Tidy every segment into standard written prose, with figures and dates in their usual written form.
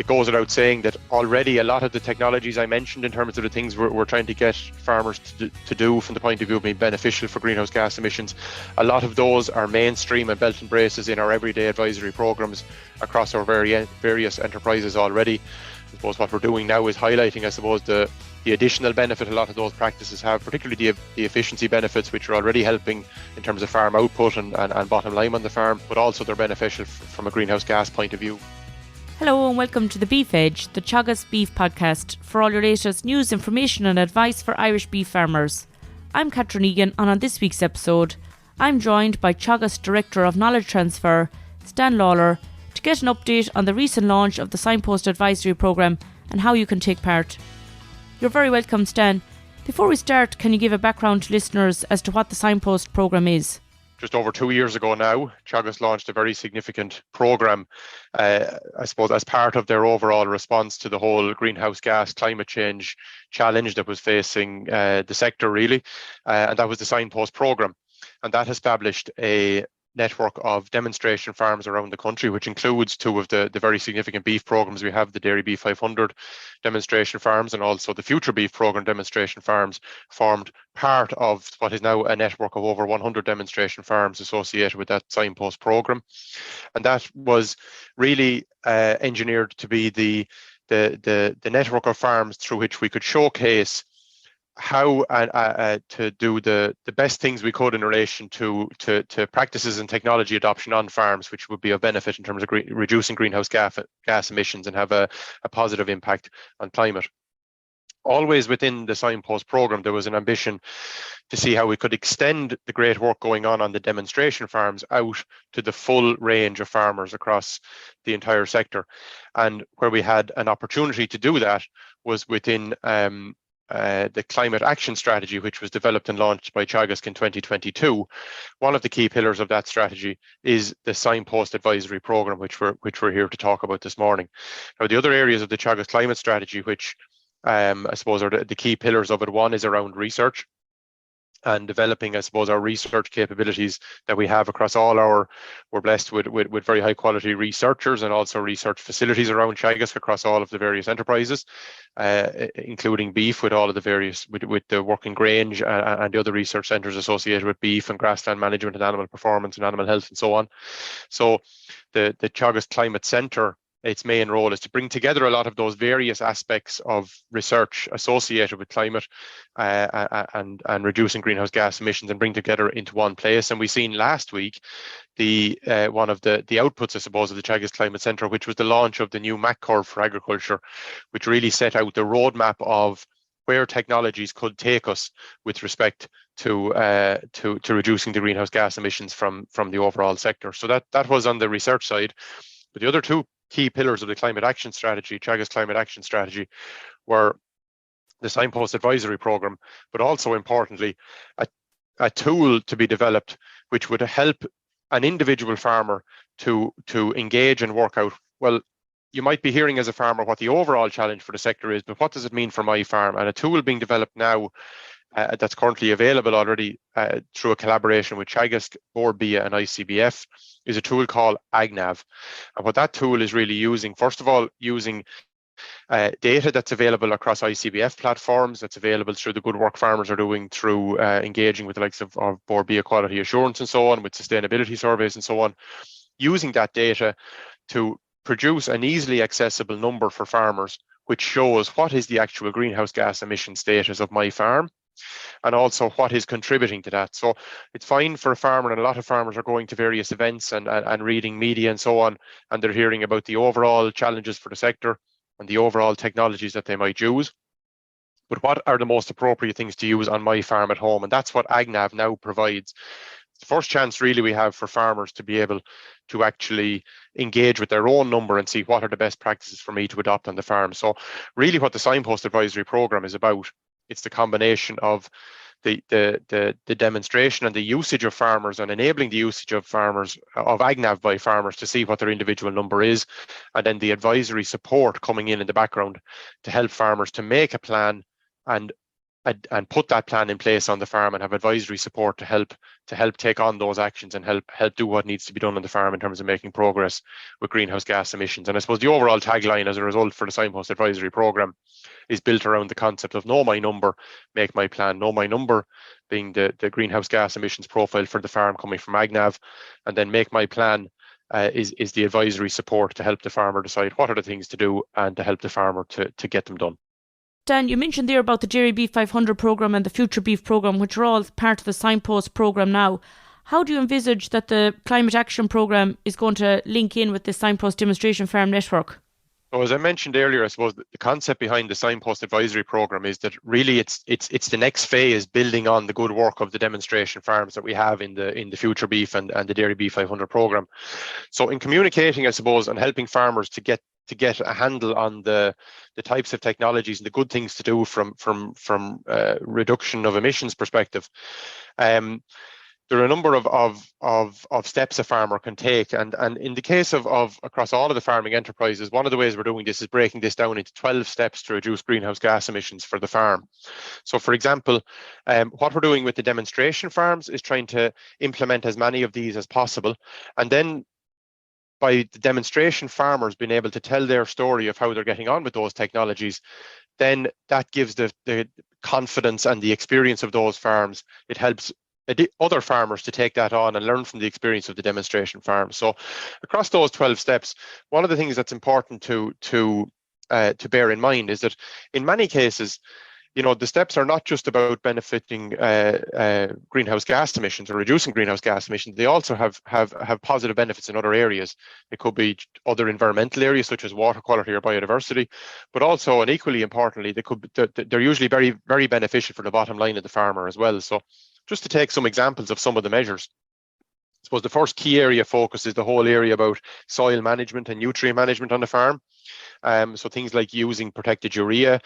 it goes without saying that already a lot of the technologies I mentioned in terms of the things we're trying to get farmers to do from the point of view of being beneficial for greenhouse gas emissions, a lot of those are mainstream and belt and braces in our everyday advisory programs across our various enterprises already. I suppose what we're doing now is highlighting, I suppose, the additional benefit a lot of those practices have, particularly the efficiency benefits, which are already helping in terms of farm output and bottom line on the farm, but also they're beneficial from a greenhouse gas point of view. Hello and welcome to the Beef Edge, the Teagasc Beef Podcast, for all your latest news, information and advice for Irish beef farmers. I'm Catherine Egan, and on this week's episode, I'm joined by Teagasc Director of Knowledge Transfer, Stan Lalor, to get an update on the recent launch of the Signpost Advisory Programme and how you can take part. You're very welcome, Stan. Before we start, can you give a background to listeners as to what the Signpost Programme is? Just over 2 years ago now, Teagasc launched a very significant programme, I suppose, as part of their overall response to the whole greenhouse gas climate change challenge that was facing the sector, really. And that was the Signpost programme. And that established a network of demonstration farms around the country, which includes two of the very significant beef programs we have, the Dairy Beef 500 demonstration farms and also the Future Beef program demonstration farms, formed part of what is now a network of over 100 demonstration farms associated with that Signpost program. And that was really engineered to be the network of farms through which we could showcase how to do the best things we could in relation to practices and technology adoption on farms, which would be of benefit in terms of reducing greenhouse gas emissions and have a positive impact on climate. Always within the Signpost programme, there was an ambition to see how we could extend the great work going on the demonstration farms out to the full range of farmers across the entire sector. And where we had an opportunity to do that was within the climate action strategy, which was developed and launched by Teagasc in 2022. One of the key pillars of that strategy is the Signpost Advisory Programme, which we're here to talk about this morning. Now, the other areas of the Teagasc climate strategy, which I suppose are the key pillars of it, one is around research and developing, I suppose, our research capabilities that we have across we're blessed with very high quality researchers and also research facilities around Teagasc across all of the various enterprises, including beef with all of the various, with the working Grange and the other research centres associated with beef and grassland management and animal performance and animal health and so on. So the Teagasc Climate Centre, its main role is to bring together a lot of those various aspects of research associated with climate and reducing greenhouse gas emissions and bring together into one place. And we seen last week one of the outputs, I suppose, of the Teagasc Climate Centre, which was the launch of the new MAC curve for agriculture, which really set out the roadmap of where technologies could take us with respect to reducing the greenhouse gas emissions from the overall sector. So that was on the research side. But the other two key pillars of the climate action strategy, Teagasc climate action strategy, were the Signpost Advisory Programme, but also importantly, a tool to be developed which would help an individual farmer to engage and work out, well, you might be hearing as a farmer what the overall challenge for the sector is, but what does it mean for my farm? And a tool being developed now that's currently available already through a collaboration with Teagasc, Board BIA and ICBF is a tool called AgNav. And what that tool is really using, first of all, using data that's available across ICBF platforms, that's available through the good work farmers are doing through engaging with the likes of Board BIA quality assurance and so on, with sustainability surveys and so on, using that data to produce an easily accessible number for farmers, which shows what is the actual greenhouse gas emission status of my farm, and also what is contributing to that. So it's fine for a farmer, and a lot of farmers are going to various events and reading media and so on, and they're hearing about the overall challenges for the sector and the overall technologies that they might use. But what are the most appropriate things to use on my farm at home? And that's what AgNav now provides. It's the first chance really we have for farmers to be able to actually engage with their own number and see what are the best practices for me to adopt on the farm. So really what the Signpost Advisory Programme is about, it's the combination of the demonstration and the usage of farmers and enabling the usage of farmers, of AgNav by farmers, to see what their individual number is, and then the advisory support coming in the background to help farmers to make a plan and and put that plan in place on the farm and have advisory support to help take on those actions and help do what needs to be done on the farm in terms of making progress with greenhouse gas emissions. And I suppose the overall tagline as a result for the Signpost Advisory Programme is built around the concept of know my number, make my plan. Know my number being the greenhouse gas emissions profile for the farm coming from AgNav, and then make my plan is the advisory support to help the farmer decide what are the things to do and to help the farmer to get them done. Dan, you mentioned there about the Dairy Beef 500 programme and the Future Beef programme, which are all part of the Signpost programme now. How do you envisage that the Climate Action programme is going to link in with the Signpost Demonstration Farm network? So as I mentioned earlier, I suppose the concept behind the Signpost Advisory Programme is that really it's the next phase building on the good work of the demonstration farms that we have in the Future Beef and the Dairy Beef 500 programme. So in communicating, I suppose, and helping farmers to get a handle on the types of technologies and the good things to do from reduction of emissions perspective. There are a number of steps a farmer can take, and in the case of across all of the farming enterprises, one of the ways we're doing this is breaking this down into 12 steps to reduce greenhouse gas emissions for the farm. So for example, what we're doing with the demonstration farms is trying to implement as many of these as possible, and then by the demonstration farmers being able to tell their story of how they're getting on with those technologies, then that gives the confidence and the experience of those farms. It helps other farmers to take that on and learn from the experience of the demonstration farm. So across those 12 steps, one of the things that's important to bear in mind is that in many cases, the steps are not just about benefiting greenhouse gas emissions or reducing greenhouse gas emissions. They also have positive benefits in other areas. It could be other environmental areas such as water quality or biodiversity, but also, and equally importantly, they're usually very, very beneficial for the bottom line of the farmer as well. So just to take some examples of some of the measures, I suppose the first key area of focus is the whole area about soil management and nutrient management on the farm. So things like using protected urea,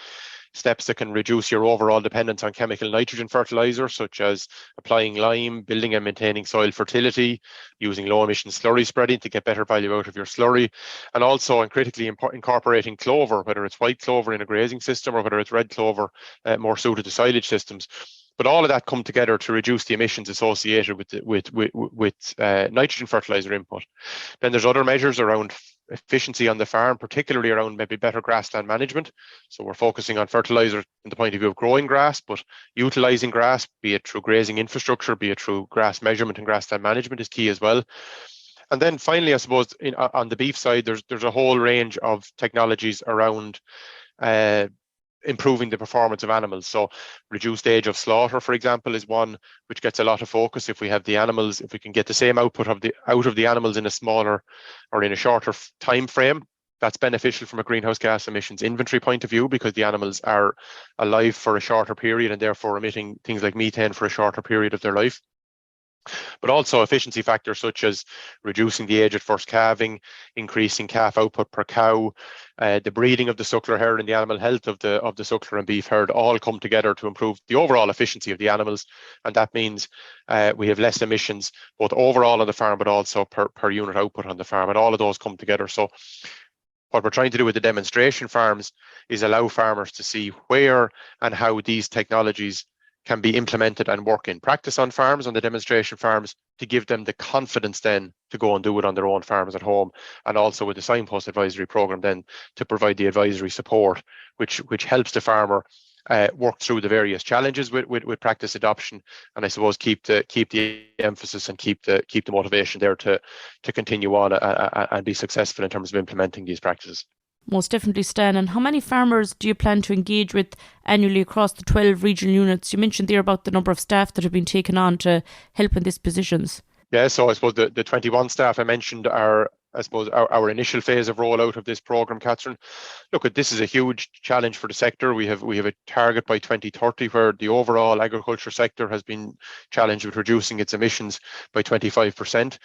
steps that can reduce your overall dependence on chemical nitrogen fertilizer, such as applying lime, building and maintaining soil fertility, using low emission slurry spreading to get better value out of your slurry, and also and critically incorporating clover, whether it's white clover in a grazing system or whether it's red clover more suited to silage systems. But all of that come together to reduce the emissions associated with nitrogen fertilizer input. Then there's other measures around efficiency on the farm, particularly around maybe better grassland management. So we're focusing on fertilizer in the point of view of growing grass, but utilizing grass, be it through grazing infrastructure, be it through grass measurement and grassland management, is key as well. And then finally, I suppose on the beef side, there's a whole range of technologies around improving the performance of animals. So reduced age of slaughter, for example, is one which gets a lot of focus. If we have the animals, if we can get the same output out of the animals in a smaller or in a shorter time frame, that's beneficial from a greenhouse gas emissions inventory point of view, because the animals are alive for a shorter period and therefore emitting things like methane for a shorter period of their life. But also efficiency factors such as reducing the age at first calving, increasing calf output per cow, the breeding of the suckler herd and the animal health of the suckler and beef herd all come together to improve the overall efficiency of the animals. And that means we have less emissions, both overall on the farm, but also per unit output on the farm. And all of those come together. So what we're trying to do with the demonstration farms is allow farmers to see where and how these technologies can be implemented and work in practice on farms, on the demonstration farms, to give them the confidence then to go and do it on their own farms at home. And also with the Signpost Advisory Programme then to provide the advisory support, which helps the farmer work through the various challenges with practice adoption, and I suppose keep the emphasis and keep the motivation there to continue on and be successful in terms of implementing these practices. Most definitely, Stan. And how many farmers do you plan to engage with annually across the 12 regional units? You mentioned there about the number of staff that have been taken on to help in these positions. Yeah, so I suppose the 21 staff I mentioned are, I suppose, our initial phase of rollout of this programme, Catherine. Look, this is a huge challenge for the sector. We have a target by 2030 where the overall agriculture sector has been challenged with reducing its emissions by 25%.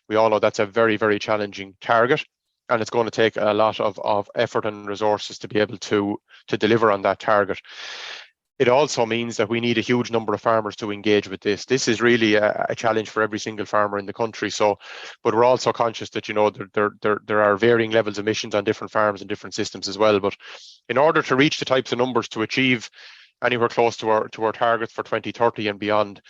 We all know that's a very, very challenging target. And it's going to take a lot of effort and resources to be able to deliver on that target. It also means that we need a huge number of farmers to engage with this. This is really a challenge for every single farmer in the country. So, but we're also conscious that, there are varying levels of emissions on different farms and different systems as well. But in order to reach the types of numbers to achieve anywhere close to our targets for 2030 and beyond.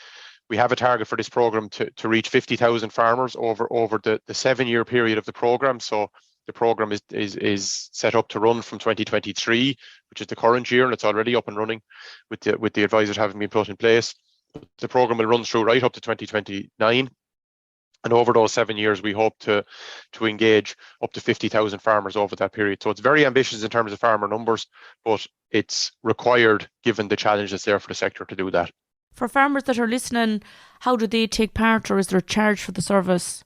We have a target for this program to reach 50,000 farmers over the 7-year period of the program. So the program is set up to run from 2023, which is the current year, and it's already up and running with the advisors having been put in place. The program will run through right up to 2029. And over those 7 years, we hope to engage up to 50,000 farmers over that period. So it's very ambitious in terms of farmer numbers, but it's required given the challenge that's there for the sector to do that. For farmers that are listening, how do they take part, or is there a charge for the service?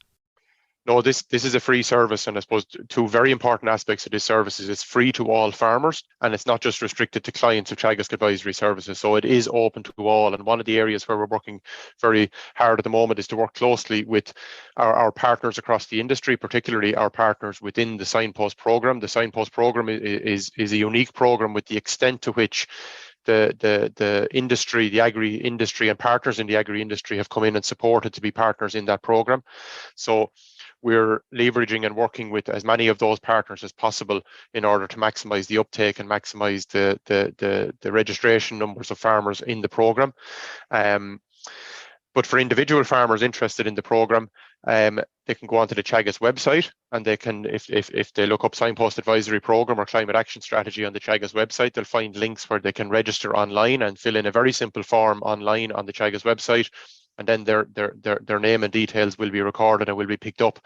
No, this is a free service, and I suppose two very important aspects of this service is it's free to all farmers, and it's not just restricted to clients of Teagasc Advisory Services. So it is open to all, and one of the areas where we're working very hard at the moment is to work closely with our partners across the industry, particularly our partners within the Signpost programme. The Signpost programme is a unique programme with the extent to which the industry, the agri-industry and partners in the agri-industry have come in and supported to be partners in that programme. So we're leveraging and working with as many of those partners as possible in order to maximise the uptake and maximise the registration numbers of farmers in the programme. But for individual farmers interested in the programme, they can go onto the Teagasc website, and they can, if they look up Signpost Advisory Programme or Climate Action Strategy on the Teagasc website, they'll find links where they can register online and fill in a very simple form online on the Teagasc website. And then their name and details will be recorded and will be picked up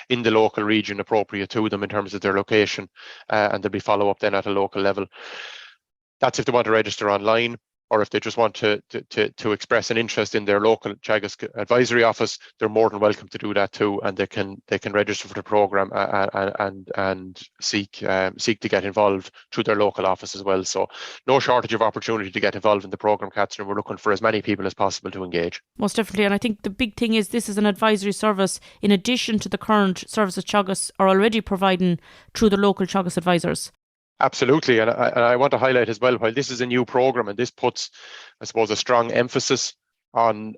in the local region appropriate to them in terms of their location, and there'll be follow-up then at a local level. That's if they want to register online, or if they just want to express an interest in their local Teagasc advisory office, they're more than welcome to do that too, and they can register for the programme and seek to get involved through their local office as well. So no shortage of opportunity to get involved in the programme, Catherine. We're looking for as many people as possible to engage. Most definitely, and I think the big thing is this is an advisory service in addition to the current services Teagasc are already providing through the local Teagasc advisors. Absolutely, and I want to highlight as well, while this is a new programme and this puts, I suppose, a strong emphasis on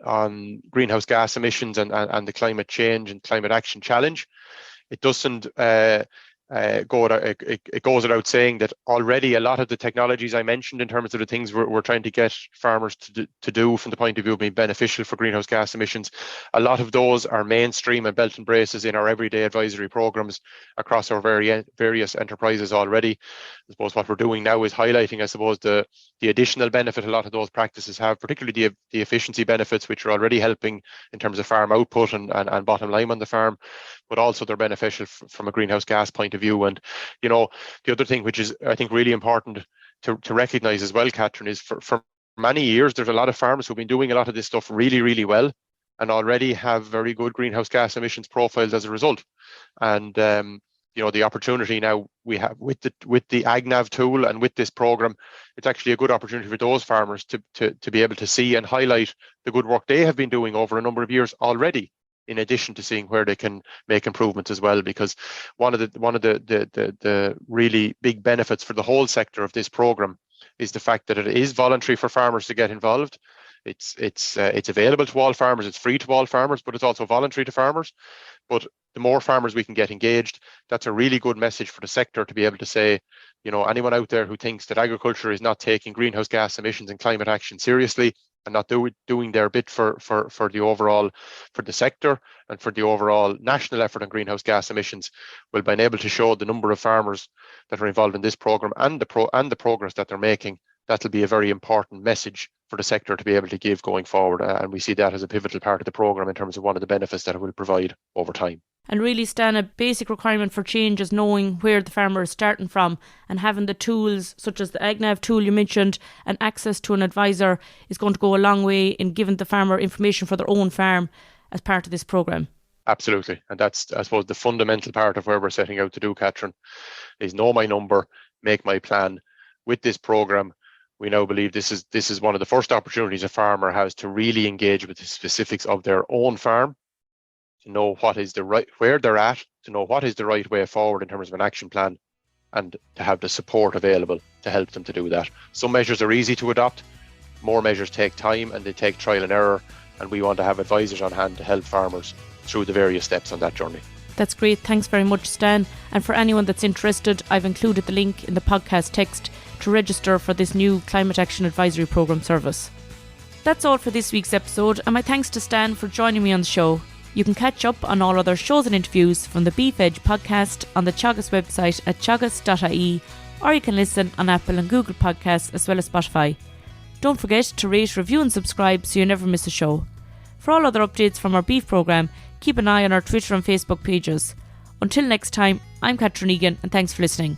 greenhouse gas emissions and the climate change and climate action challenge, it doesn't it goes without saying that already a lot of the technologies I mentioned in terms of the things we're trying to get farmers to do from the point of view of being beneficial for greenhouse gas emissions, a lot of those are mainstream and belt and braces in our everyday advisory programs across our various enterprises already. I suppose what we're doing now is highlighting, I suppose, the additional benefit a lot of those practices have, particularly the efficiency benefits, which are already helping in terms of farm output and bottom line on the farm, but also they're beneficial from a greenhouse gas point of view. And, you know, the other thing which is, I think, really important to recognise as well, Catherine, is for many years, there's a lot of farmers who've been doing a lot of this stuff really, really well and already have very good greenhouse gas emissions profiles as a result. And, you know, the opportunity now we have with the AgNav tool and with this program, it's actually a good opportunity for those farmers to be able to see and highlight the good work they have been doing over a number of years already, in addition to seeing where they can make improvements as well. Because one of the really big benefits for the whole sector of this program is the fact that it is voluntary for farmers to get involved. It's available to all farmers, it's free to all farmers, but it's also voluntary to farmers. But the more farmers we can get engaged, that's a really good message for the sector to be able to say, you know, anyone out there who thinks that agriculture is not taking greenhouse gas emissions and climate action seriously and not doing their bit for the overall, for the sector and for the overall national effort on greenhouse gas emissions, well, being able to show the number of farmers that are involved in this program and the progress that they're making, that'll be a very important message for the sector to be able to give going forward. And we see that as a pivotal part of the programme in terms of one of the benefits that it will provide over time. And really, Stan, a basic requirement for change is knowing where the farmer is starting from, and having the tools such as the AgNav tool you mentioned and access to an advisor is going to go a long way in giving the farmer information for their own farm as part of this programme. Absolutely. And that's, I suppose, the fundamental part of where we're setting out to do, Catherine, is know my number, make my plan. With this programme, we now believe this is one of the first opportunities a farmer has to really engage with the specifics of their own farm, to know what is where they're at, to know what is the right way forward in terms of an action plan, and to have the support available to help them to do that. Some measures are easy to adopt, more measures take time and they take trial and error, and we want to have advisors on hand to help farmers through the various steps on that journey. That's great. Thanks very much, Stan. And for anyone that's interested, I've included the link in the podcast text to register for this new Climate Action Advisory Programme service. That's all for this week's episode, and my thanks to Stan for joining me on the show. You can catch up on all other shows and interviews from the Beef Edge podcast on the Teagasc website at teagasc.ie, or you can listen on Apple and Google Podcasts as well as Spotify. Don't forget to rate, review and subscribe so you never miss a show. For all other updates from our beef programme, keep an eye on our Twitter and Facebook pages. Until next time, I'm Catherine Egan and thanks for listening.